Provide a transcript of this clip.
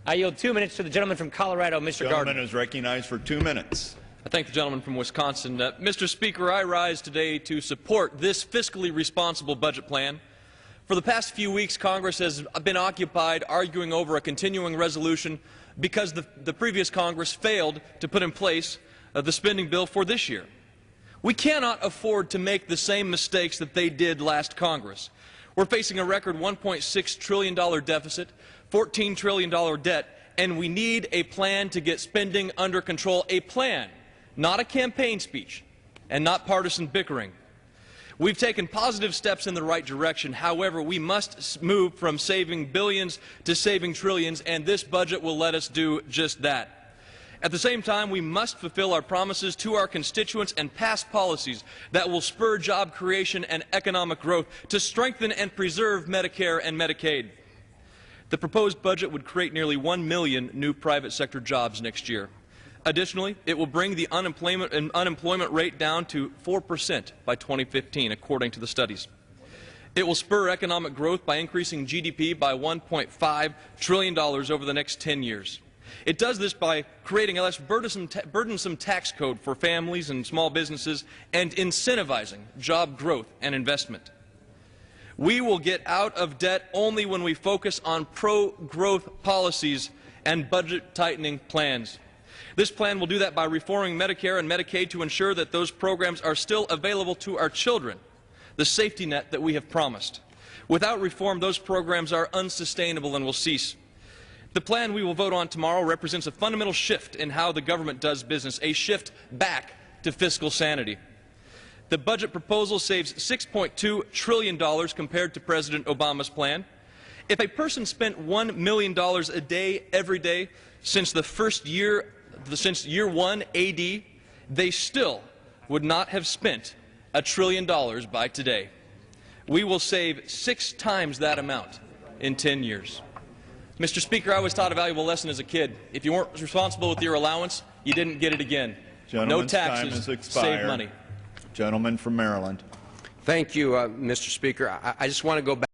I yield 2 minutes to the gentleman from Colorado, Mr. Gardner. The gentleman is recognized for 2 minutes. I thank the gentleman from Wisconsin. Mr. Speaker, I rise today to support this fiscally responsible budget plan. For the past few weeks, Congress has been occupied arguing over a continuing resolution because the previous Congress failed to put in place the spending bill for this year. We cannot afford to make the same mistakes that they did last Congress. We're facing a record $1.6 trillion deficit, $14 trillion debt, and we need a plan to get spending under control. A plan, not a campaign speech, and not partisan bickering. We've taken positive steps in the right direction. However, we must move from saving billions to saving trillions, and this budget will let us do just that. At the same time, we must fulfill our promises to our constituents and pass policies that will spur job creation and economic growth to strengthen and preserve Medicare and Medicaid. The proposed budget would create nearly 1 million new private sector jobs next year. Additionally, it will bring the unemployment rate down to 4% by 2015, according to the studies. It will spur economic growth by increasing GDP by $1.5 trillion over the next 10 years. It does this by creating a less burdensome tax code for families and small businesses and incentivizing job growth and investment. We will get out of debt only when we focus on pro-growth policies and budget tightening plans. This plan will do that by reforming Medicare and Medicaid to ensure that those programs are still available to our children, the safety net that we have promised. Without reform, those programs are unsustainable and will cease. The plan we will vote on tomorrow represents a fundamental shift in how the government does business, a shift back to fiscal sanity. The budget proposal saves $6.2 trillion compared to President Obama's plan. If a person spent $1 million a day every day since year 1 AD, they still would not have spent $1 trillion by today. We will save 6 times that amount in 10 years. Mr. Speaker, I was taught a valuable lesson as a kid. If you weren't responsible with your allowance, you didn't get it again. No taxes, save money. Gentleman from Maryland. Thank you, Mr. Speaker. I just want to go back.